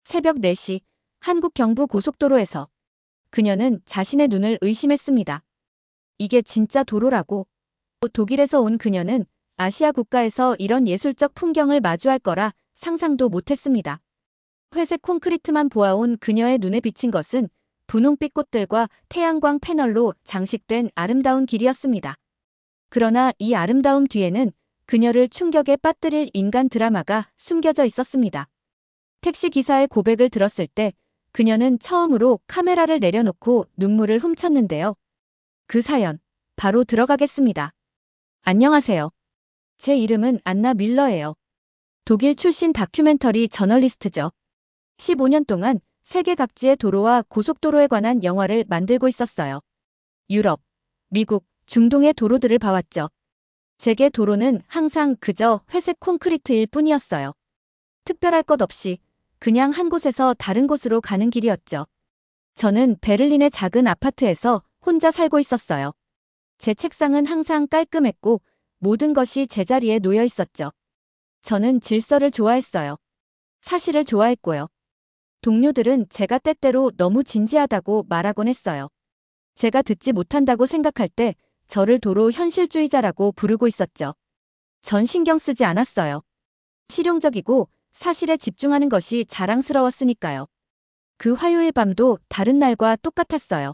새벽 4시 한국 경부 고속도로에서 그녀는 자신의 눈을 의심했습니다. 이게 진짜 도로라고. 독일에서 온 그녀는 아시아 국가에서 이런 예술적 풍경을 마주할 거라 상상도 못했습니다. 회색 콘크리트만 보아온 그녀의 눈에 비친 것은 분홍빛 꽃들과 태양광 패널로 장식된 아름다운 길이었습니다. 그러나 이 아름다움 뒤에는 그녀를 충격에 빠뜨릴 인간 드라마가 숨겨져 있었습니다. 택시 기사의 고백을 들었을 때 그녀는 처음으로 카메라를 내려놓고 눈물을 훔쳤는데요. 그 사연, 바로 들어가겠습니다. 안녕하세요. 제 이름은 안나 밀러예요. 독일 출신 다큐멘터리 저널리스트죠. 15년 동안 세계 각지의 도로와 고속도로에 관한 영화를 만들고 있었어요. 유럽, 미국, 중동의 도로들을 봐왔죠. 제게 도로는 항상 그저 회색 콘크리트일 뿐이었어요. 특별할 것 없이 그냥 한 곳에서 다른 곳으로 가는 길이었죠. 저는 베를린의 작은 아파트에서 혼자 살고 있었어요. 제 책상은 항상 깔끔했고 모든 것이 제자리에 놓여 있었죠. 저는 질서를 좋아했어요. 사실을 좋아했고요. 동료들은 제가 때때로 너무 진지하다고 말하곤 했어요. 제가 듣지 못한다고 생각할 때 저를 도로 현실주의자라고 부르고 있었죠. 전 신경 쓰지 않았어요. 실용적이고 사실에 집중하는 것이 자랑스러웠으니까요. 그 화요일 밤도 다른 날과 똑같았어요.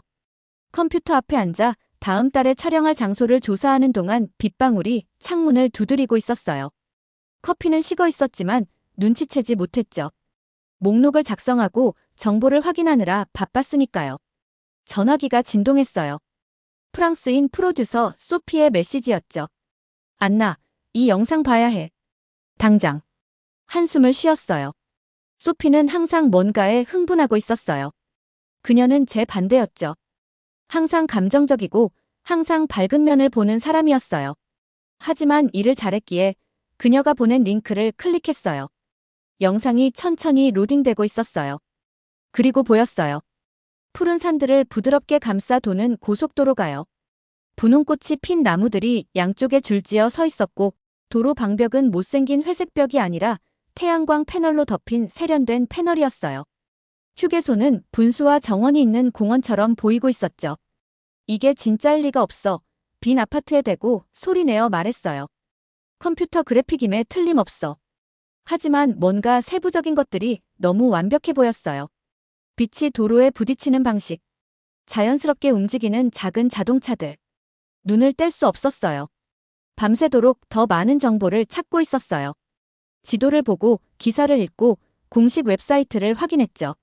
컴퓨터 앞에 앉아 다음 달에 촬영할 장소를 조사하는 동안 빗방울이 창문을 두드리고 있었어요. 커피는 식어 있었지만 눈치채지 못했죠. 목록을 작성하고 정보를 확인하느라 바빴으니까요. 전화기가 진동했어요. 프랑스인 프로듀서 소피의 메시지였죠. 안나, 이 영상 봐야 해. 당장. 한숨을 쉬었어요. 소피는 항상 뭔가에 흥분하고 있었어요. 그녀는 제 반대였죠. 항상 감정적이고 항상 밝은 면을 보는 사람이었어요. 하지만 일을 잘했기에 그녀가 보낸 링크를 클릭했어요. 영상이 천천히 로딩되고 있었어요. 그리고 보였어요. 푸른 산들을 부드럽게 감싸 도는 고속도로가요. 분홍꽃이 핀 나무들이 양쪽에 줄지어 서 있었고 도로 방벽은 못생긴 회색벽이 아니라 태양광 패널로 덮인 세련된 패널이었어요. 휴게소는 분수와 정원이 있는 공원처럼 보이고 있었죠. 이게 진짜일 리가 없어. 빈 아파트에 대고 소리내어 말했어요. 컴퓨터 그래픽임에 틀림없어. 하지만 뭔가 세부적인 것들이 너무 완벽해 보였어요. 빛이 도로에 부딪히는 방식. 자연스럽게 움직이는 작은 자동차들. 눈을 뗄 수 없었어요. 밤새도록 더 많은 정보를 찾고 있었어요. 지도를 보고 기사를 읽고 공식 웹사이트를 확인했죠.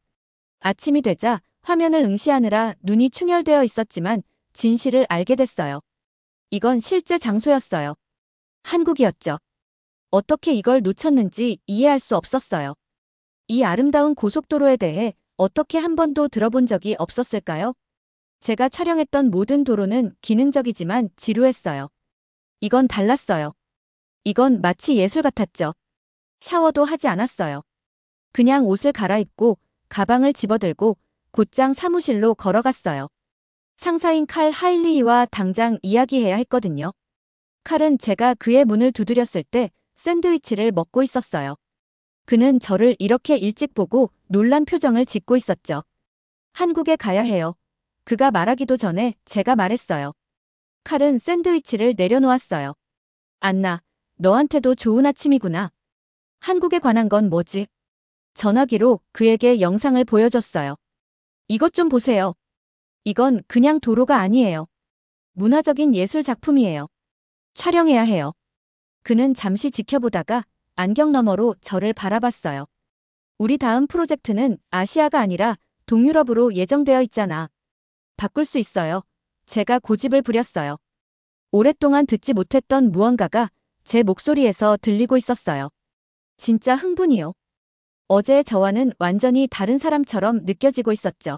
아침이 되자 화면을 응시하느라 눈이 충혈되어 있었지만 진실을 알게 됐어요. 이건 실제 장소였어요. 한국이었죠. 어떻게 이걸 놓쳤는지 이해할 수 없었어요. 이 아름다운 고속도로에 대해 어떻게 한 번도 들어본 적이 없었을까요? 제가 촬영했던 모든 도로는 기능적이지만 지루했어요. 이건 달랐어요. 이건 마치 예술 같았죠. 샤워도 하지 않았어요. 그냥 옷을 갈아입고 가방을 집어들고 곧장 사무실로 걸어갔어요. 상사인 칼 하일리히와 당장 이야기해야 했거든요. 칼은 제가 그의 문을 두드렸을 때 샌드위치를 먹고 있었어요. 그는 저를 이렇게 일찍 보고 놀란 표정을 짓고 있었죠. 한국에 가야 해요. 그가 말하기도 전에 제가 말했어요. 칼은 샌드위치를 내려놓았어요. 안나, 너한테도 좋은 아침이구나. 한국에 관한 건 뭐지? 전화기로 그에게 영상을 보여줬어요. 이것 좀 보세요. 이건 그냥 도로가 아니에요. 문화적인 예술 작품이에요. 촬영해야 해요. 그는 잠시 지켜보다가 안경 너머로 저를 바라봤어요. 우리 다음 프로젝트는 아시아가 아니라 동유럽으로 예정되어 있잖아. 바꿀 수 있어요. 제가 고집을 부렸어요. 오랫동안 듣지 못했던 무언가가 제 목소리에서 들리고 있었어요. 진짜 흥분이요. 어제의 저와는 완전히 다른 사람처럼 느껴지고 있었죠.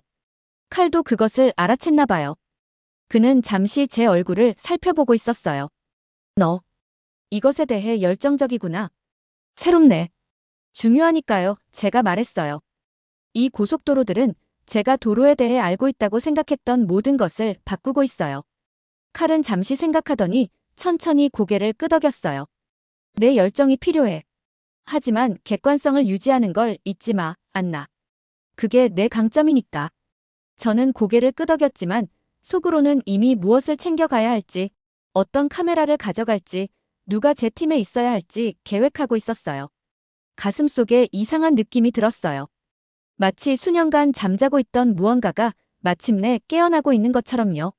칼도 그것을 알아챘나 봐요. 그는 잠시 제 얼굴을 살펴보고 있었어요. 너, 이것에 대해 열정적이구나. 새롭네. 중요하니까요. 제가 말했어요. 이 고속도로들은 제가 도로에 대해 알고 있다고 생각했던 모든 것을 바꾸고 있어요. 칼은 잠시 생각하더니 천천히 고개를 끄덕였어요. 내 열정이 필요해. 하지만 객관성을 유지하는 걸 잊지 마, 안나. 그게 내 강점이니까. 저는 고개를 끄덕였지만 속으로는 이미 무엇을 챙겨가야 할지, 어떤 카메라를 가져갈지, 누가 제 팀에 있어야 할지 계획하고 있었어요. 가슴속에 이상한 느낌이 들었어요. 마치 수년간 잠자고 있던 무언가가 마침내 깨어나고 있는 것처럼요.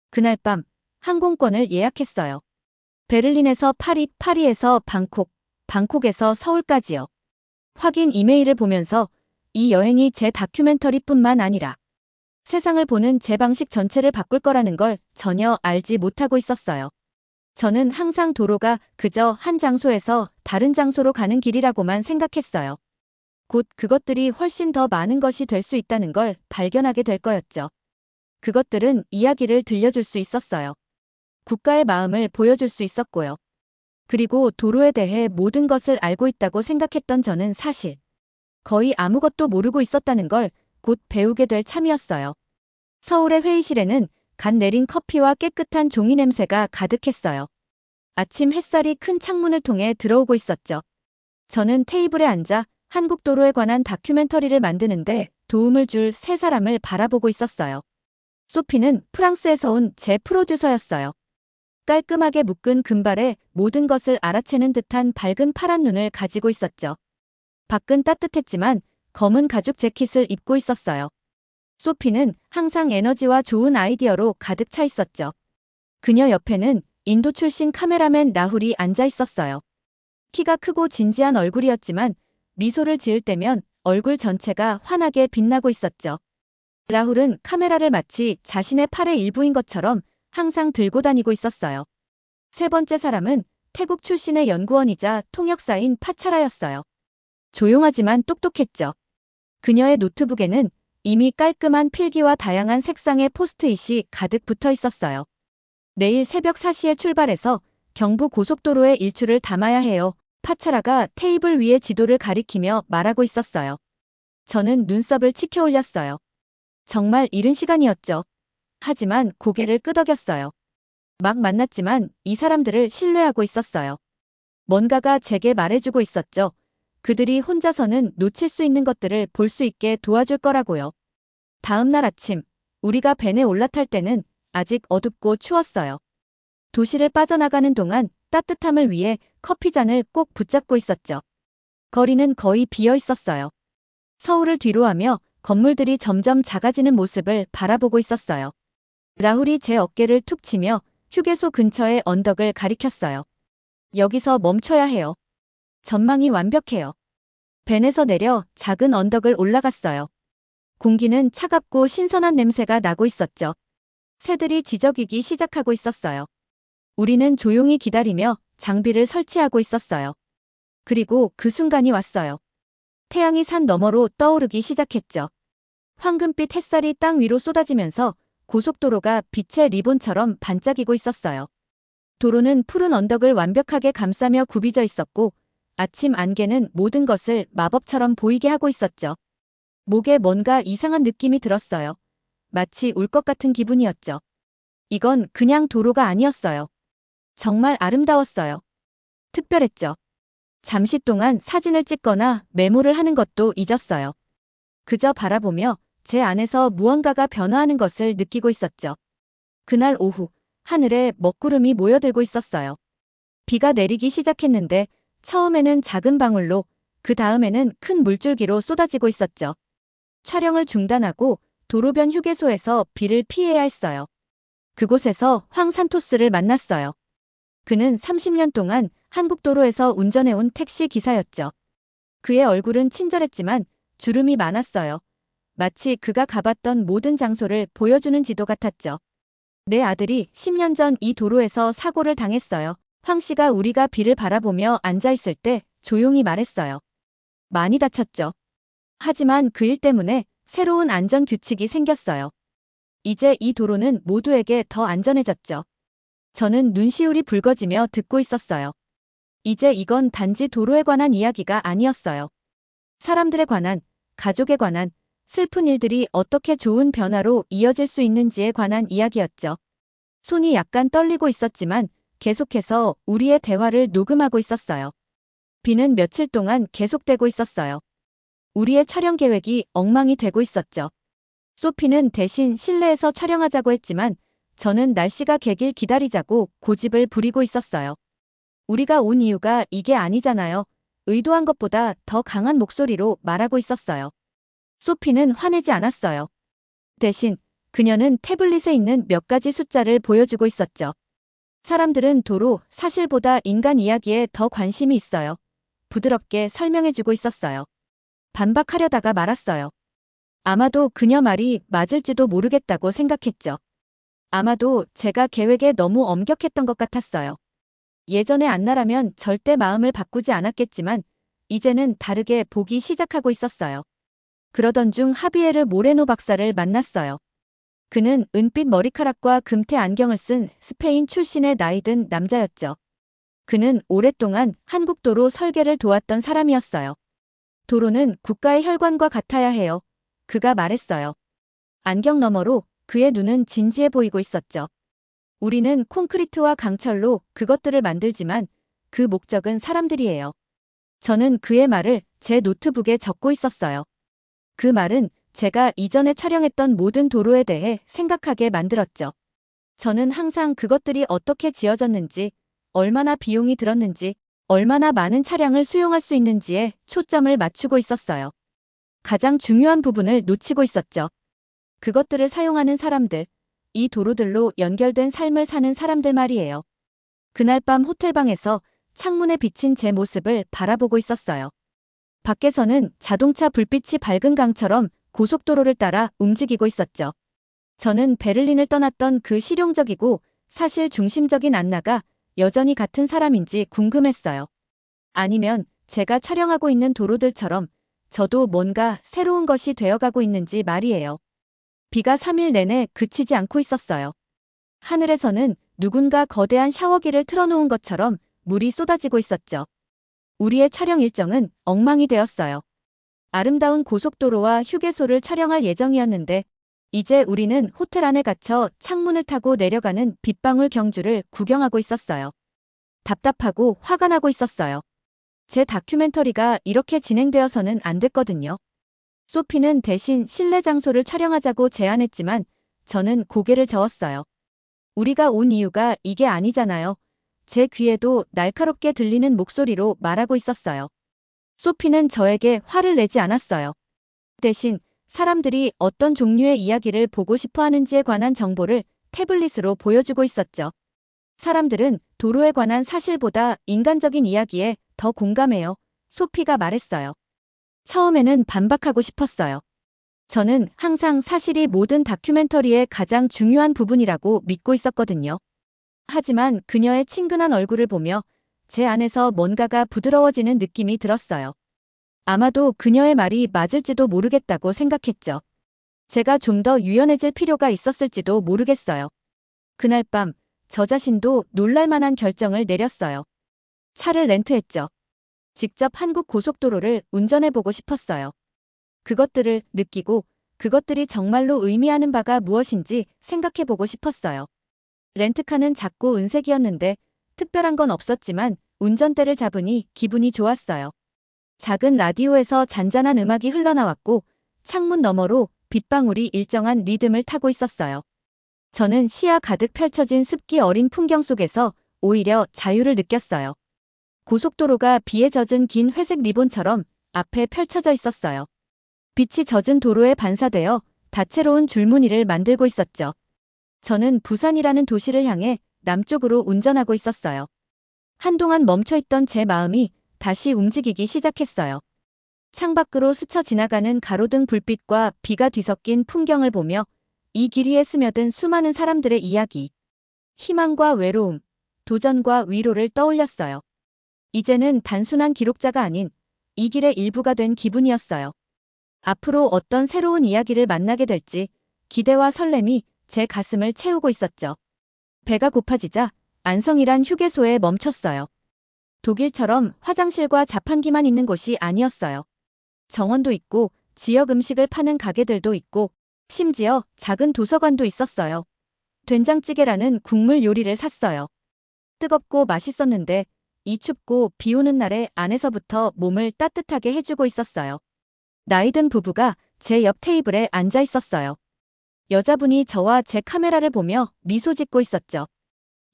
그날 밤 항공권을 예약했어요. 베를린에서 파리, 파리에서 방콕, 방콕에서 서울까지요. 확인 이메일을 보면서 이 여행이 제 다큐멘터리뿐만 아니라 세상을 보는 제 방식 전체를 바꿀 거라는 걸 전혀 알지 못하고 있었어요. 저는 항상 도로가 그저 한 장소에서 다른 장소로 가는 길이라고만 생각했어요. 곧 그것들이 훨씬 더 많은 것이 될 수 있다는 걸 발견하게 될 거였죠. 그것들은 이야기를 들려줄 수 있었어요. 국가의 마음을 보여줄 수 있었고요. 그리고 도로에 대해 모든 것을 알고 있다고 생각했던 저는 사실 거의 아무것도 모르고 있었다는 걸 곧 배우게 될 참이었어요. 서울의 회의실에는 갓 내린 커피와 깨끗한 종이 냄새가 가득했어요. 아침 햇살이 큰 창문을 통해 들어오고 있었죠. 저는 테이블에 앉아 한국 도로에 관한 다큐멘터리를 만드는데 도움을 줄 세 사람을 바라보고 있었어요. 소피는 프랑스에서 온 제 프로듀서였어요. 깔끔하게 묶은 금발에 모든 것을 알아채는 듯한 밝은 파란 눈을 가지고 있었죠. 밖은 따뜻했지만 검은 가죽 재킷을 입고 있었어요. 소피는 항상 에너지와 좋은 아이디어로 가득 차 있었죠. 그녀 옆에는 인도 출신 카메라맨 라훌이 앉아 있었어요. 키가 크고 진지한 얼굴이었지만 미소를 지을 때면 얼굴 전체가 환하게 빛나고 있었죠. 라훌은 카메라를 마치 자신의 팔의 일부인 것처럼 항상 들고 다니고 있었어요. 세 번째 사람은 태국 출신의 연구원이자 통역사인 파차라였어요. 조용하지만 똑똑했죠. 그녀의 노트북에는 이미 깔끔한 필기와 다양한 색상의 포스트잇이 가득 붙어 있었어요. 내일 새벽 4시에 출발해서 경부 고속도로의 일출을 담아야 해요. 파차라가 테이블 위에 지도를 가리키며 말하고 있었어요. 저는 눈썹을 치켜 올렸어요. 정말 이른 시간이었죠. 하지만 고개를 끄덕였어요. 막 만났지만 이 사람들을 신뢰하고 있었어요. 뭔가가 제게 말해주고 있었죠. 그들이 혼자서는 놓칠 수 있는 것들을 볼 수 있게 도와줄 거라고요. 다음 날 아침, 우리가 벤에 올라탈 때는 아직 어둡고 추웠어요. 도시를 빠져나가는 동안 따뜻함을 위해 커피잔을 꼭 붙잡고 있었죠. 거리는 거의 비어 있었어요. 서울을 뒤로하며 건물들이 점점 작아지는 모습을 바라보고 있었어요. 라훌이 제 어깨를 툭 치며 휴게소 근처의 언덕을 가리켰어요. 여기서 멈춰야 해요. 전망이 완벽해요. 벤에서 내려 작은 언덕을 올라갔어요. 공기는 차갑고 신선한 냄새가 나고 있었죠. 새들이 지저귀기 시작하고 있었어요. 우리는 조용히 기다리며 장비를 설치하고 있었어요. 그리고 그 순간이 왔어요. 태양이 산 너머로 떠오르기 시작했죠. 황금빛 햇살이 땅 위로 쏟아지면서 고속도로가 빛의 리본처럼 반짝이고 있었어요. 도로는 푸른 언덕을 완벽하게 감싸며 굽이져 있었고 아침 안개는 모든 것을 마법처럼 보이게 하고 있었죠. 목에 뭔가 이상한 느낌이 들었어요. 마치 울 것 같은 기분이었죠. 이건 그냥 도로가 아니었어요. 정말 아름다웠어요. 특별했죠. 잠시 동안 사진을 찍거나 메모를 하는 것도 잊었어요. 그저 바라보며 제 안에서 무언가가 변화하는 것을 느끼고 있었죠. 그날 오후, 하늘에 먹구름이 모여들고 있었어요. 비가 내리기 시작했는데 처음에는 작은 방울로, 그 다음에는 큰 물줄기로 쏟아지고 있었죠. 촬영을 중단하고 도로변 휴게소에서 비를 피해야 했어요. 그곳에서 황 산토스를 만났어요. 그는 30년 동안 한국도로에서 운전해온 택시 기사였죠. 그의 얼굴은 친절했지만 주름이 많았어요. 마치 그가 가봤던 모든 장소를 보여주는 지도 같았죠. 내 아들이 10년 전 이 도로에서 사고를 당했어요. 황 씨가 우리가 비를 바라보며 앉아있을 때 조용히 말했어요. 많이 다쳤죠. 하지만 그 일 때문에 새로운 안전 규칙이 생겼어요. 이제 이 도로는 모두에게 더 안전해졌죠. 저는 눈시울이 붉어지며 듣고 있었어요. 이제 이건 단지 도로에 관한 이야기가 아니었어요. 사람들에 관한, 가족에 관한, 슬픈 일들이 어떻게 좋은 변화로 이어질 수 있는지에 관한 이야기였죠. 손이 약간 떨리고 있었지만 계속해서 우리의 대화를 녹음하고 있었어요. 비는 며칠 동안 계속되고 있었어요. 우리의 촬영 계획이 엉망이 되고 있었죠. 소피는 대신 실내에서 촬영하자고 했지만 저는 날씨가 개길 기다리자고 고집을 부리고 있었어요. 우리가 온 이유가 이게 아니잖아요. 의도한 것보다 더 강한 목소리로 말하고 있었어요. 소피는 화내지 않았어요. 대신 그녀는 태블릿에 있는 몇 가지 숫자를 보여주고 있었죠. 사람들은 도로 사실보다 인간 이야기에 더 관심이 있어요. 부드럽게 설명해주고 있었어요. 반박하려다가 말았어요. 아마도 그녀 말이 맞을지도 모르겠다고 생각했죠. 아마도 제가 계획에 너무 엄격했던 것 같았어요. 예전에 안나라면 절대 마음을 바꾸지 않았겠지만 이제는 다르게 보기 시작하고 있었어요. 그러던 중 하비에르 모레노 박사를 만났어요. 그는 은빛 머리카락과 금태 안경을 쓴 스페인 출신의 나이든 남자였죠. 그는 오랫동안 한국도로 설계를 도왔던 사람이었어요. 도로는 국가의 혈관과 같아야 해요. 그가 말했어요. 안경 너머로 그의 눈은 진지해 보이고 있었죠. 우리는 콘크리트와 강철로 그것들을 만들지만 그 목적은 사람들이에요. 저는 그의 말을 제 노트북에 적고 있었어요. 그 말은 제가 이전에 촬영했던 모든 도로에 대해 생각하게 만들었죠. 저는 항상 그것들이 어떻게 지어졌는지, 얼마나 비용이 들었는지, 얼마나 많은 차량을 수용할 수 있는지에 초점을 맞추고 있었어요. 가장 중요한 부분을 놓치고 있었죠. 그것들을 사용하는 사람들, 이 도로들로 연결된 삶을 사는 사람들 말이에요. 그날 밤 호텔방에서 창문에 비친 제 모습을 바라보고 있었어요. 밖에서는 자동차 불빛이 밝은 강처럼 고속도로를 따라 움직이고 있었죠. 저는 베를린을 떠났던 그 실용적이고 사실 중심적인 안나가 여전히 같은 사람인지 궁금했어요. 아니면 제가 촬영하고 있는 도로들처럼 저도 뭔가 새로운 것이 되어가고 있는지 말이에요. 비가 3일 내내 그치지 않고 있었어요. 하늘에서는 누군가 거대한 샤워기를 틀어놓은 것처럼 물이 쏟아지고 있었죠. 우리의 촬영 일정은 엉망이 되었어요. 아름다운 고속도로와 휴게소를 촬영할 예정이었는데 이제 우리는 호텔 안에 갇혀 창문을 타고 내려가는 빗방울 경주를 구경하고 있었어요. 답답하고 화가 나고 있었어요. 제 다큐멘터리가 이렇게 진행되어서는 안 됐거든요. 소피는 대신 실내 장소를 촬영하자고 제안했지만 저는 고개를 저었어요. 우리가 온 이유가 이게 아니잖아요. 제 귀에도 날카롭게 들리는 목소리로 말하고 있었어요. 소피는 저에게 화를 내지 않았어요. 대신 사람들이 어떤 종류의 이야기를 보고 싶어 하는지에 관한 정보를 태블릿으로 보여주고 있었죠. 사람들은 도로에 관한 사실보다 인간적인 이야기에 더 공감해요. 소피가 말했어요. 처음에는 반박하고 싶었어요. 저는 항상 사실이 모든 다큐멘터리의 가장 중요한 부분이라고 믿고 있었거든요. 하지만 그녀의 친근한 얼굴을 보며 제 안에서 뭔가가 부드러워지는 느낌이 들었어요. 아마도 그녀의 말이 맞을지도 모르겠다고 생각했죠. 제가 좀 더 유연해질 필요가 있었을지도 모르겠어요. 그날 밤, 저 자신도 놀랄만한 결정을 내렸어요. 차를 렌트했죠. 직접 한국 고속도로를 운전해보고 싶었어요. 그것들을 느끼고 그것들이 정말로 의미하는 바가 무엇인지 생각해보고 싶었어요. 렌트카는 작고 은색이었는데 특별한 건 없었지만 운전대를 잡으니 기분이 좋았어요. 작은 라디오에서 잔잔한 음악이 흘러나왔고 창문 너머로 빗방울이 일정한 리듬을 타고 있었어요. 저는 시야 가득 펼쳐진 습기 어린 풍경 속에서 오히려 자유를 느꼈어요. 고속도로가 비에 젖은 긴 회색 리본처럼 앞에 펼쳐져 있었어요. 빛이 젖은 도로에 반사되어 다채로운 줄무늬를 만들고 있었죠. 저는 부산이라는 도시를 향해 남쪽으로 운전하고 있었어요. 한동안 멈춰있던 제 마음이 다시 움직이기 시작했어요. 창밖으로 스쳐 지나가는 가로등 불빛과 비가 뒤섞인 풍경을 보며 이 길 위에 스며든 수많은 사람들의 이야기, 희망과 외로움, 도전과 위로를 떠올렸어요. 이제는 단순한 기록자가 아닌 이 길의 일부가 된 기분이었어요. 앞으로 어떤 새로운 이야기를 만나게 될지 기대와 설렘이 제 가슴을 채우고 있었죠. 배가 고파지자 안성이란 휴게소에 멈췄어요. 독일처럼 화장실과 자판기만 있는 곳이 아니었어요. 정원도 있고 지역 음식을 파는 가게들도 있고 심지어 작은 도서관도 있었어요. 된장찌개라는 국물 요리를 샀어요. 뜨겁고 맛있었는데 이 춥고 비 오는 날에 안에서부터 몸을 따뜻하게 해주고 있었어요. 나이든 부부가 제 옆 테이블에 앉아 있었어요. 여자분이 저와 제 카메라를 보며 미소 짓고 있었죠.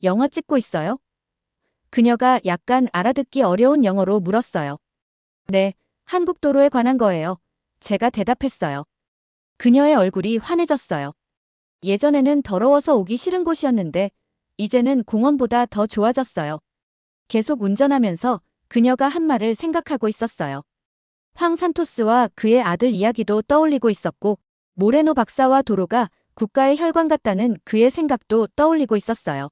영화 찍고 있어요? 그녀가 약간 알아듣기 어려운 영어로 물었어요. 네, 한국 도로에 관한 거예요. 제가 대답했어요. 그녀의 얼굴이 환해졌어요. 예전에는 더러워서 오기 싫은 곳이었는데 이제는 공원보다 더 좋아졌어요. 계속 운전하면서 그녀가 한 말을 생각하고 있었어요. 황 산토스와 그의 아들 이야기도 떠올리고 있었고 모레노 박사와 도로가 국가의 혈관 같다는 그의 생각도 떠올리고 있었어요.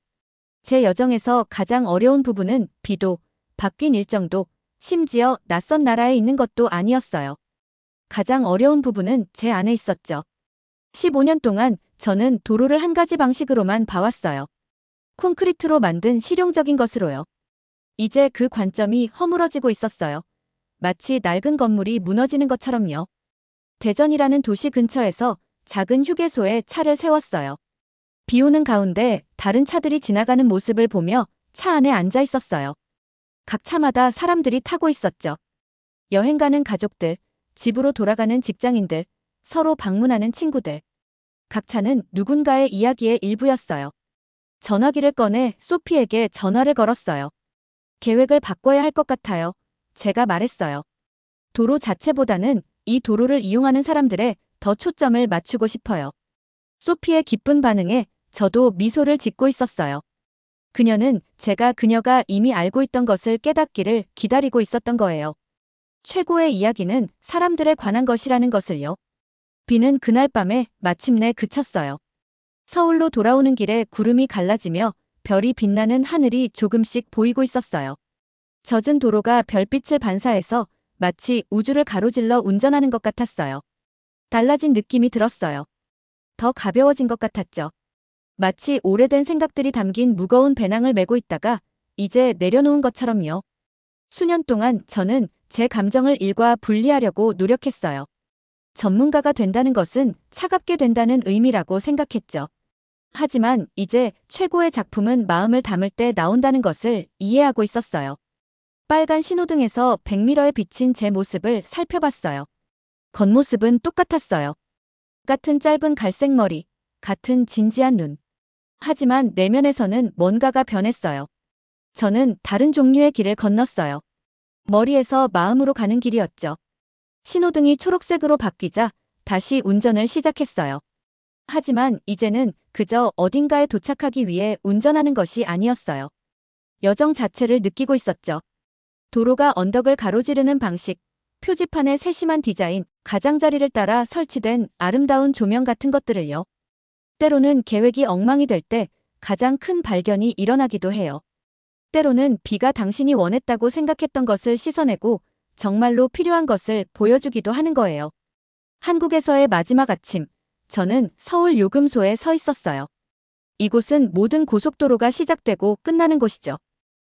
제 여정에서 가장 어려운 부분은 비도, 바뀐 일정도, 심지어 낯선 나라에 있는 것도 아니었어요. 가장 어려운 부분은 제 안에 있었죠. 15년 동안 저는 도로를 한 가지 방식으로만 봐왔어요. 콘크리트로 만든 실용적인 것으로요. 이제 그 관점이 허물어지고 있었어요. 마치 낡은 건물이 무너지는 것처럼요. 대전이라는 도시 근처에서 작은 휴게소에 차를 세웠어요. 비 오는 가운데 다른 차들이 지나가는 모습을 보며 차 안에 앉아 있었어요. 각 차마다 사람들이 타고 있었죠. 여행 가는 가족들, 집으로 돌아가는 직장인들, 서로 방문하는 친구들. 각 차는 누군가의 이야기의 일부였어요. 전화기를 꺼내 소피에게 전화를 걸었어요. 계획을 바꿔야 할 것 같아요. 제가 말했어요. 도로 자체보다는 이 도로를 이용하는 사람들에 더 초점을 맞추고 싶어요. 소피의 기쁜 반응에 저도 미소를 짓고 있었어요. 그녀는 제가 그녀가 이미 알고 있던 것을 깨닫기를 기다리고 있었던 거예요. 최고의 이야기는 사람들에 관한 것이라는 것을요. 비는 그날 밤에 마침내 그쳤어요. 서울로 돌아오는 길에 구름이 갈라지며 별이 빛나는 하늘이 조금씩 보이고 있었어요. 젖은 도로가 별빛을 반사해서 마치 우주를 가로질러 운전하는 것 같았어요. 달라진 느낌이 들었어요. 더 가벼워진 것 같았죠. 마치 오래된 생각들이 담긴 무거운 배낭을 메고 있다가 이제 내려놓은 것처럼요. 수년 동안 저는 제 감정을 일과 분리하려고 노력했어요. 전문가가 된다는 것은 차갑게 된다는 의미라고 생각했죠. 하지만 이제 최고의 작품은 마음을 담을 때 나온다는 것을 이해하고 있었어요. 빨간 신호등에서 백미러에 비친 제 모습을 살펴봤어요. 겉모습은 똑같았어요. 같은 짧은 갈색 머리, 같은 진지한 눈. 하지만 내면에서는 뭔가가 변했어요. 저는 다른 종류의 길을 건넜어요. 머리에서 마음으로 가는 길이었죠. 신호등이 초록색으로 바뀌자 다시 운전을 시작했어요. 하지만 이제는 그저 어딘가에 도착하기 위해 운전하는 것이 아니었어요. 여정 자체를 느끼고 있었죠. 도로가 언덕을 가로지르는 방식, 표지판의 세심한 디자인, 가장자리를 따라 설치된 아름다운 조명 같은 것들을요. 때로는 계획이 엉망이 될 때 가장 큰 발견이 일어나기도 해요. 때로는 비가 당신이 원했다고 생각했던 것을 씻어내고 정말로 필요한 것을 보여주기도 하는 거예요. 한국에서의 마지막 아침, 저는 서울 요금소에 서 있었어요. 이곳은 모든 고속도로가 시작되고 끝나는 곳이죠.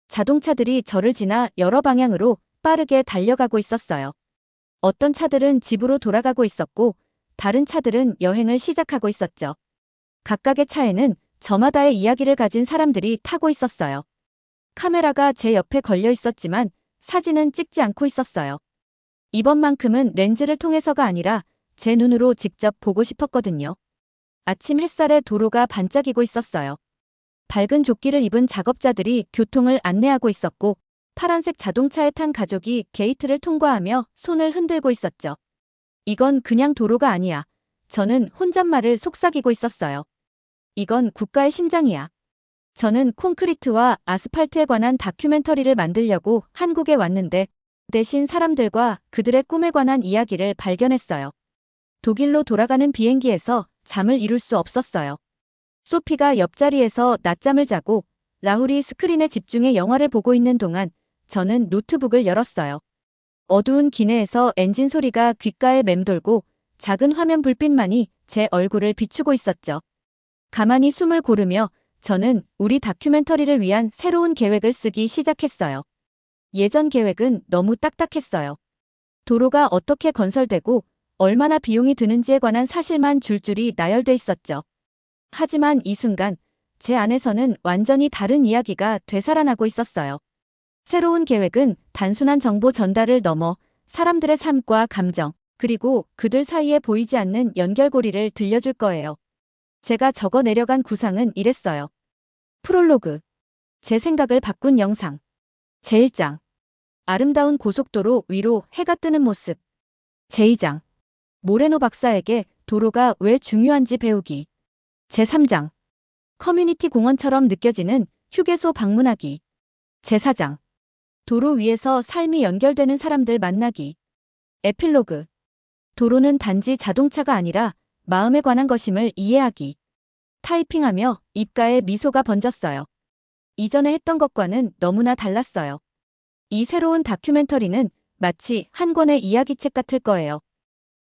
자동차들이 저를 지나 여러 방향으로 빠르게 달려가고 있었어요. 어떤 차들은 집으로 돌아가고 있었고 다른 차들은 여행을 시작하고 있었죠. 각각의 차에는 저마다의 이야기를 가진 사람들이 타고 있었어요. 카메라가 제 옆에 걸려 있었지만 사진은 찍지 않고 있었어요. 이번만큼은 렌즈를 통해서가 아니라 제 눈으로 직접 보고 싶었거든요. 아침 햇살에 도로가 반짝이고 있었어요. 밝은 조끼를 입은 작업자들이 교통을 안내하고 있었고 파란색 자동차에 탄 가족이 게이트를 통과하며 손을 흔들고 있었죠. 이건 그냥 도로가 아니야. 저는 혼잣말을 속삭이고 있었어요. 이건 국가의 심장이야. 저는 콘크리트와 아스팔트에 관한 다큐멘터리를 만들려고 한국에 왔는데 대신 사람들과 그들의 꿈에 관한 이야기를 발견했어요. 독일로 돌아가는 비행기에서 잠을 이룰 수 없었어요. 소피가 옆자리에서 낮잠을 자고 라훌이 스크린에 집중해 영화를 보고 있는 동안 저는 노트북을 열었어요. 어두운 기내에서 엔진 소리가 귓가에 맴돌고 작은 화면 불빛만이 제 얼굴을 비추고 있었죠. 가만히 숨을 고르며 저는 우리 다큐멘터리를 위한 새로운 계획을 쓰기 시작했어요. 예전 계획은 너무 딱딱했어요. 도로가 어떻게 건설되고 얼마나 비용이 드는지에 관한 사실만 줄줄이 나열돼 있었죠. 하지만 이 순간 제 안에서는 완전히 다른 이야기가 되살아나고 있었어요. 새로운 계획은 단순한 정보 전달을 넘어 사람들의 삶과 감정, 그리고 그들 사이에 보이지 않는 연결고리를 들려줄 거예요. 제가 적어 내려간 구상은 이랬어요. 프롤로그. 제 생각을 바꾼 영상. 제1장. 아름다운 고속도로 위로 해가 뜨는 모습. 제2장. 모레노 박사에게 도로가 왜 중요한지 배우기. 제3장. 커뮤니티 공원처럼 느껴지는 휴게소 방문하기. 제4장. 도로 위에서 삶이 연결되는 사람들 만나기. 에필로그. 도로는 단지 자동차가 아니라 마음에 관한 것임을 이해하기. 타이핑하며 입가에 미소가 번졌어요. 이전에 했던 것과는 너무나 달랐어요. 이 새로운 다큐멘터리는 마치 한 권의 이야기책 같을 거예요.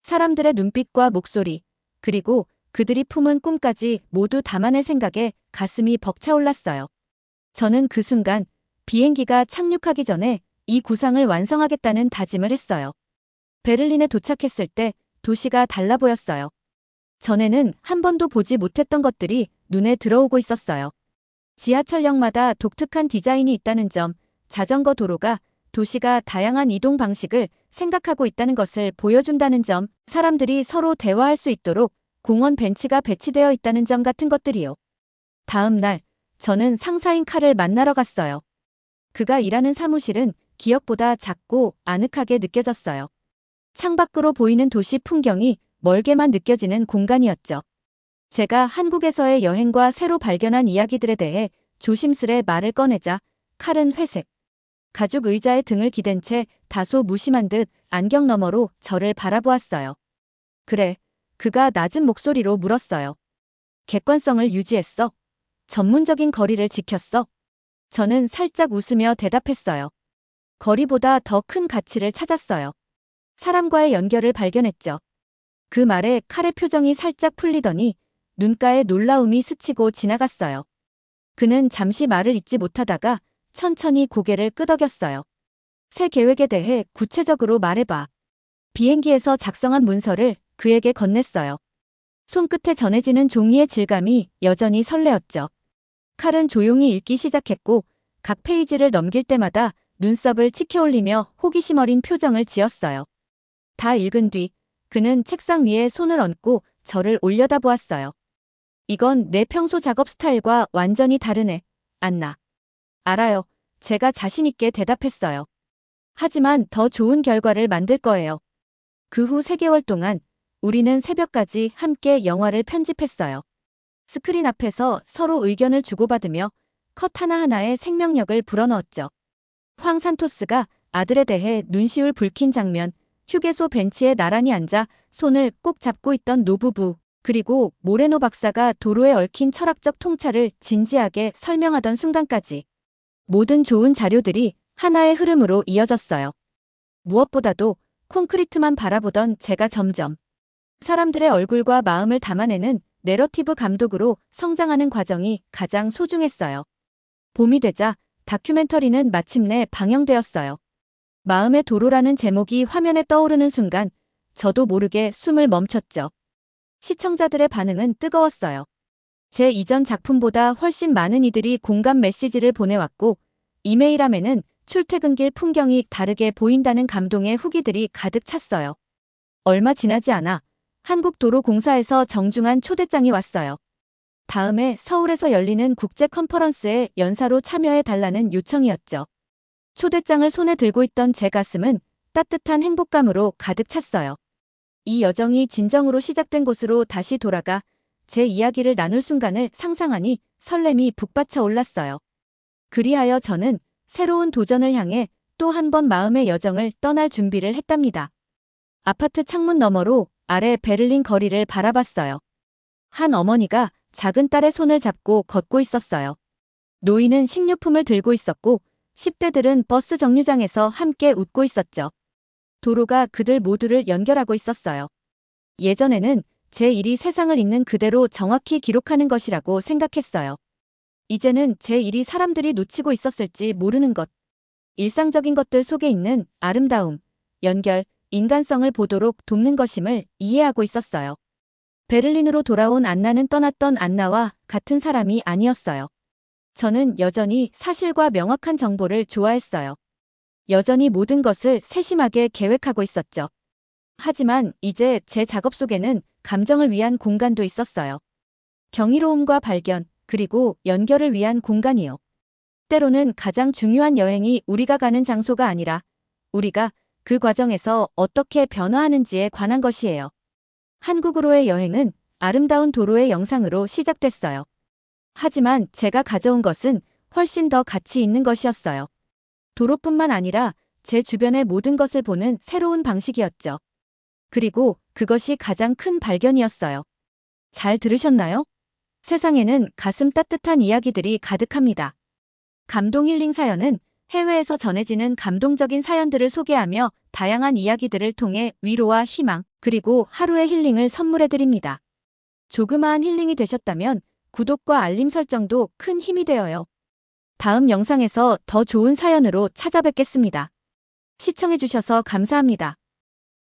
사람들의 눈빛과 목소리, 그리고 그들이 품은 꿈까지 모두 담아낼 생각에 가슴이 벅차올랐어요. 저는 그 순간 비행기가 착륙하기 전에 이 구상을 완성하겠다는 다짐을 했어요. 베를린에 도착했을 때 도시가 달라 보였어요. 전에는 한 번도 보지 못했던 것들이 눈에 들어오고 있었어요. 지하철역마다 독특한 디자인이 있다는 점, 자전거 도로가 도시가 다양한 이동 방식을 생각하고 있다는 것을 보여준다는 점, 사람들이 서로 대화할 수 있도록 공원 벤치가 배치되어 있다는 점 같은 것들이요. 다음 날, 저는 상사인 칼을 만나러 갔어요. 그가 일하는 사무실은 기억보다 작고 아늑하게 느껴졌어요. 창밖으로 보이는 도시 풍경이 멀게만 느껴지는 공간이었죠. 제가 한국에서의 여행과 새로 발견한 이야기들에 대해 조심스레 말을 꺼내자 칼은 회색 가죽 의자에 등을 기댄 채 다소 무심한 듯 안경 너머로 저를 바라보았어요. 그래, 그가 낮은 목소리로 물었어요. 객관성을 유지했어? 전문적인 거리를 지켰어? 저는 살짝 웃으며 대답했어요. 거리보다 더 큰 가치를 찾았어요. 사람과의 연결을 발견했죠. 그 말에 칼의 표정이 살짝 풀리더니 눈가에 놀라움이 스치고 지나갔어요. 그는 잠시 말을 잇지 못하다가 천천히 고개를 끄덕였어요. 새 계획에 대해 구체적으로 말해봐. 비행기에서 작성한 문서를 그에게 건넸어요. 손끝에 전해지는 종이의 질감이 여전히 설레었죠. 칼은 조용히 읽기 시작했고 각 페이지를 넘길 때마다 눈썹을 치켜올리며 호기심 어린 표정을 지었어요. 다 읽은 뒤 그는 책상 위에 손을 얹고 저를 올려다보았어요. 이건 내 평소 작업 스타일과 완전히 다르네, 안나. 알아요. 제가 자신 있게 대답했어요. 하지만 더 좋은 결과를 만들 거예요. 그 후 3개월 동안 우리는 새벽까지 함께 영화를 편집했어요. 스크린 앞에서 서로 의견을 주고받으며 컷 하나하나에 생명력을 불어넣었죠. 황 산토스가 아들에 대해 눈시울 붉힌 장면, 휴게소 벤치에 나란히 앉아 손을 꼭 잡고 있던 노부부, 그리고 모레노 박사가 도로에 얽힌 철학적 통찰을 진지하게 설명하던 순간까지 모든 좋은 자료들이 하나의 흐름으로 이어졌어요. 무엇보다도 콘크리트만 바라보던 제가 점점 사람들의 얼굴과 마음을 담아내는 내러티브 감독으로 성장하는 과정이 가장 소중했어요. 봄이 되자 다큐멘터리는 마침내 방영되었어요. 마음의 도로라는 제목이 화면에 떠오르는 순간 저도 모르게 숨을 멈췄죠. 시청자들의 반응은 뜨거웠어요. 제 이전 작품보다 훨씬 많은 이들이 공감 메시지를 보내왔고 이메일함에는 출퇴근길 풍경이 다르게 보인다는 감동의 후기들이 가득 찼어요. 얼마 지나지 않아 한국도로공사에서 정중한 초대장이 왔어요. 다음해 서울에서 열리는 국제 컨퍼런스에 연사로 참여해달라는 요청이었죠. 초대장을 손에 들고 있던 제 가슴은 따뜻한 행복감으로 가득 찼어요. 이 여정이 진정으로 시작된 곳으로 다시 돌아가 제 이야기를 나눌 순간을 상상하니 설렘이 북받쳐 올랐어요. 그리하여 저는 새로운 도전을 향해 또 한 번 마음의 여정을 떠날 준비를 했답니다. 아파트 창문 너머로 아래 베를린 거리를 바라봤어요. 한 어머니가 작은 딸의 손을 잡고 걷고 있었어요. 노인은 식료품을 들고 있었고 10대들은 버스 정류장에서 함께 웃고 있었죠. 도로가 그들 모두를 연결하고 있었어요. 예전에는 제 일이 세상을 있는 그대로 정확히 기록하는 것이라고 생각했어요. 이제는 제 일이 사람들이 놓치고 있었을지 모르는 것, 일상적인 것들 속에 있는 아름다움, 연결, 인간성을 보도록 돕는 것임을 이해하고 있었어요. 베를린으로 돌아온 안나는 떠났던 안나와 같은 사람이 아니었어요. 저는 여전히 사실과 명확한 정보를 좋아했어요. 여전히 모든 것을 세심하게 계획하고 있었죠. 하지만 이제 제 작업 속에는 감정을 위한 공간도 있었어요. 경이로움과 발견, 그리고 연결을 위한 공간이요. 때로는 가장 중요한 여행이 우리가 가는 장소가 아니라 우리가 그 과정에서 어떻게 변화하는지에 관한 것이에요. 한국으로의 여행은 아름다운 도로의 영상으로 시작됐어요. 하지만 제가 가져온 것은 훨씬 더 가치 있는 것이었어요. 도로뿐만 아니라 제 주변의 모든 것을 보는 새로운 방식이었죠. 그리고 그것이 가장 큰 발견이었어요. 잘 들으셨나요? 세상에는 가슴 따뜻한 이야기들이 가득합니다. 감동 힐링 사연은 해외에서 전해지는 감동적인 사연들을 소개하며 다양한 이야기들을 통해 위로와 희망, 그리고 하루의 힐링을 선물해드립니다. 조그마한 힐링이 되셨다면 구독과 알림 설정도 큰 힘이 되어요. 다음 영상에서 더 좋은 사연으로 찾아뵙겠습니다. 시청해주셔서 감사합니다.